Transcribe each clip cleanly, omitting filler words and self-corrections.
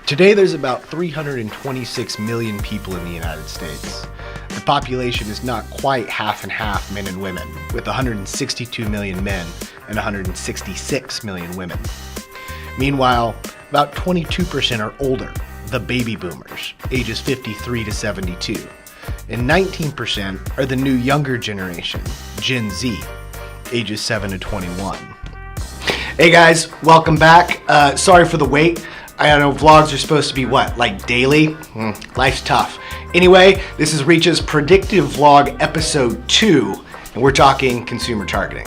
Today there's about 326 million people in the United States. The population is not quite half and half men and women, with 162 million men and 166 million women. Meanwhile, about 22% are older, the baby boomers, ages 53 to 72, and 19% are the new younger generation, Gen Z, ages 7 to 21. Hey guys, welcome back. Sorry for the wait. I know vlogs are supposed to be what, like daily? Life's tough. Anyway, this is Reach's Predictive Vlog Episode 2, and we're talking consumer targeting.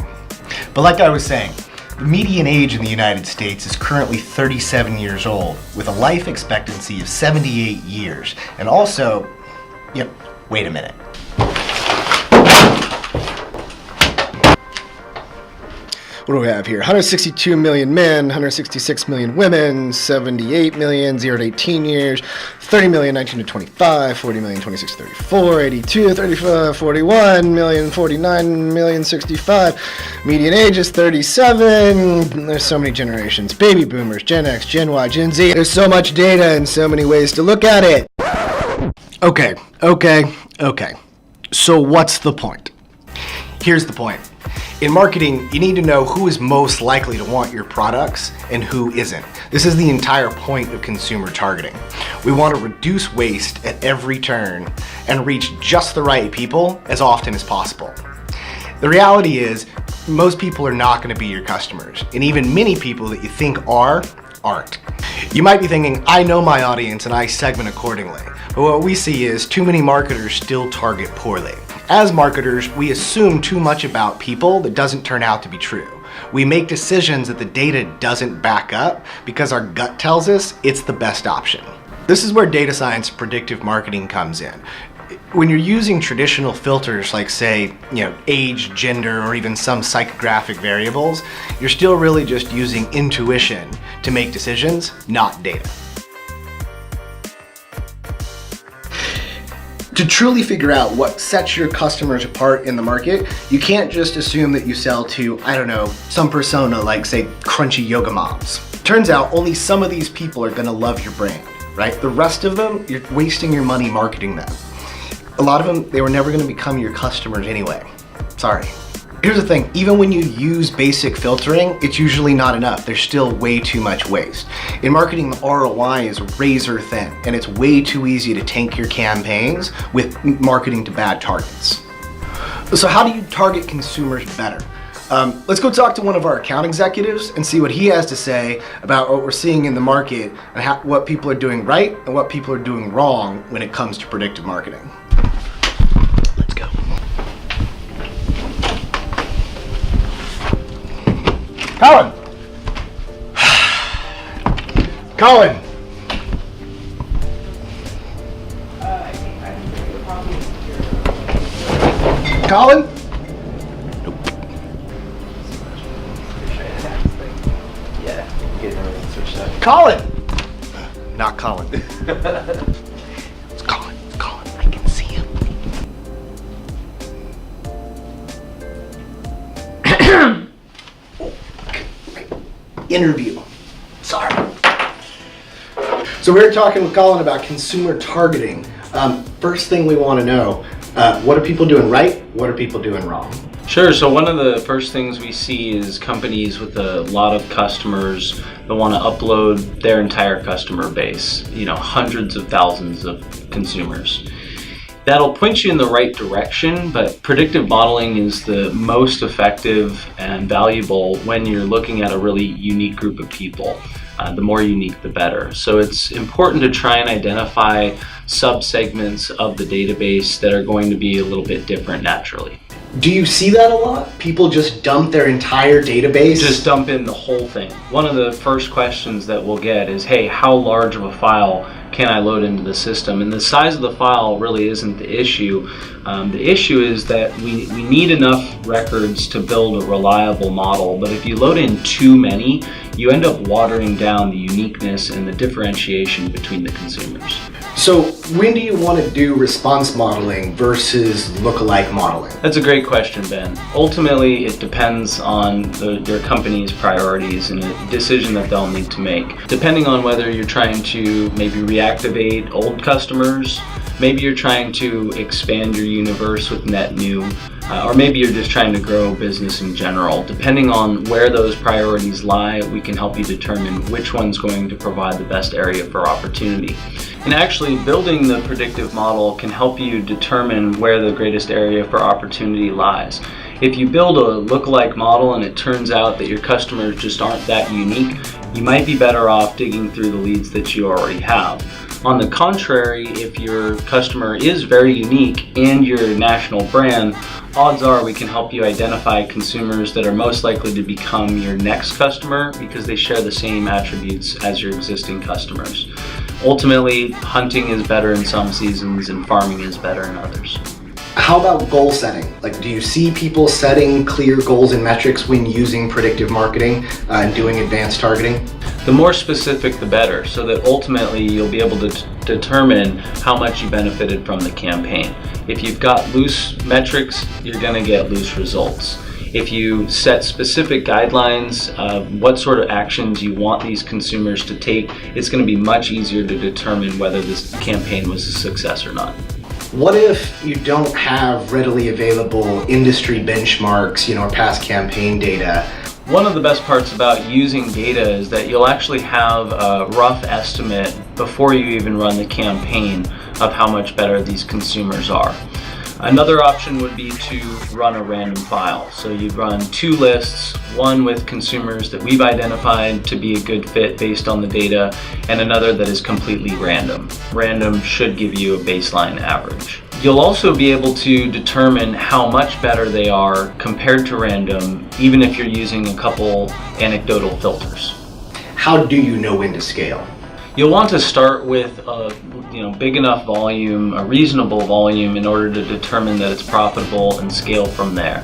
But like I was saying, the median age in the United States is currently 37 years old, with a life expectancy of 78 years. And also, wait a minute. What do we have here? 162 million men, 166 million women, 78 million 0 to 18 years, 30 million 19 to 25, 40 million 26 to 34, 82, 35, 41 million, 49 million 65. Median age is 37. There's so many generations. Baby boomers, Gen X, Gen Y, Gen Z. There's so much data and so many ways to look at it. Okay. So what's the point? Here's the point. In marketing, you need to know who is most likely to want your products and who isn't. This is the entire point of consumer targeting. We want to reduce waste at every turn and reach just the right people as often as possible. The reality is, most people are not going to be your customers, and even many people that you think aren't. You might be thinking, I know my audience and I segment accordingly, but what we see is too many marketers still target poorly. As marketers, we assume too much about people that doesn't turn out to be true. We make decisions that the data doesn't back up because our gut tells us it's the best option. This is where data science predictive marketing comes in. When you're using traditional filters like, say, age, gender, or even some psychographic variables, you're still really just using intuition to make decisions, not data. To truly figure out what sets your customers apart in the market, you can't just assume that you sell to, some persona like, say, crunchy yoga moms. Turns out only some of these people are gonna love your brand, right? The rest of them, you're wasting your money marketing them. A lot of them, they were never gonna become your customers anyway. Sorry. Here's the thing, even when you use basic filtering, it's usually not enough. There's still way too much waste. In marketing, the ROI is razor thin, and it's way too easy to tank your campaigns with marketing to bad targets. So how do you target consumers better? Let's go talk to one of our account executives and see what he has to say about what we're seeing in the market and what people are doing right and what people are doing wrong when it comes to predictive marketing. Let's go. Colin! Colin! Colin? Nope. Yeah, getting everything switched up. Colin! Not Colin. It's Colin. I can see him. Interview. Sorry. So we're talking with Colin about consumer targeting. First thing we want to know, what are people doing right? What are people doing wrong? Sure, so one of the first things we see is companies with a lot of customers that want to upload their entire customer base, hundreds of thousands of consumers. That'll point you in the right direction, but predictive modeling is the most effective and valuable when you're looking at a really unique group of people. The more unique, the better. So it's important to try and identify subsegments of the database that are going to be a little bit different naturally. Do you see that a lot? People just dump their entire database? Just dump in the whole thing. One of the first questions that we'll get is, hey, how large of a file can I load into the system? And the size of the file really isn't the issue. The issue is that we need enough records to build a reliable model, but if you load in too many, you end up watering down the uniqueness and the differentiation between the consumers. So when do you want to do response modeling versus lookalike modeling? That's a great question, Ben. Ultimately, it depends on your company's priorities and a decision that they'll need to make. Depending on whether you're trying to maybe reactivate old customers, maybe you're trying to expand your universe with net new, or maybe you're just trying to grow business in general. Depending on where those priorities lie, we can help you determine which one's going to provide the best area for opportunity. And actually, building the predictive model can help you determine where the greatest area for opportunity lies. If you build a lookalike model and it turns out that your customers just aren't that unique, you might be better off digging through the leads that you already have. On the contrary, if your customer is very unique and you're a national brand, odds are we can help you identify consumers that are most likely to become your next customer because they share the same attributes as your existing customers. Ultimately, hunting is better in some seasons and farming is better in others. How about goal setting? Like, do you see people setting clear goals and metrics when using predictive marketing and doing advanced targeting? The more specific, the better, so that ultimately you'll be able to determine how much you benefited from the campaign. If you've got loose metrics, you're going to get loose results. If you set specific guidelines of what sort of actions you want these consumers to take, it's going to be much easier to determine whether this campaign was a success or not. What if you don't have readily available industry benchmarks, or past campaign data? One of the best parts about using data is that you'll actually have a rough estimate before you even run the campaign of how much better these consumers are. Another option would be to run a random file. So you'd run two lists, one with consumers that we've identified to be a good fit based on the data, and another that is completely random. Random should give you a baseline average. You'll also be able to determine how much better they are compared to random, even if you're using a couple anecdotal filters. How do you know when to scale? You'll want to start with a big enough volume, a reasonable volume, in order to determine that it's profitable and scale from there.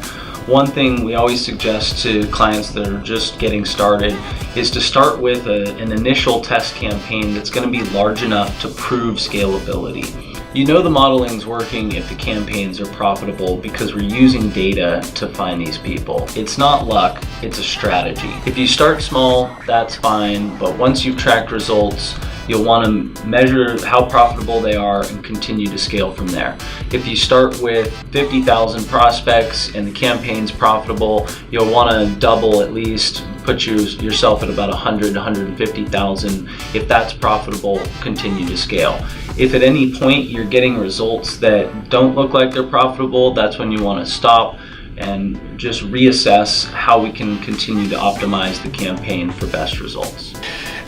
One thing we always suggest to clients that are just getting started is to start with an initial test campaign that's going to be large enough to prove scalability. You know the modeling's working if the campaigns are profitable because we're using data to find these people. It's not luck, it's a strategy. If you start small, that's fine, but once you've tracked results, you'll want to measure how profitable they are and continue to scale from there. If you start with 50,000 prospects and the campaign's profitable, you'll want to double at least, put yourself at about 100, 150,000. If that's profitable, continue to scale. If at any point you're getting results that don't look like they're profitable, that's when you want to stop and just reassess how we can continue to optimize the campaign for best results.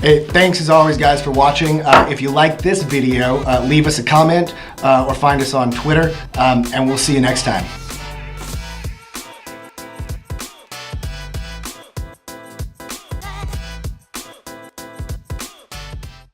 Hey, thanks as always, guys, for watching. If you like this video, leave us a comment or find us on Twitter, and we'll see you next time.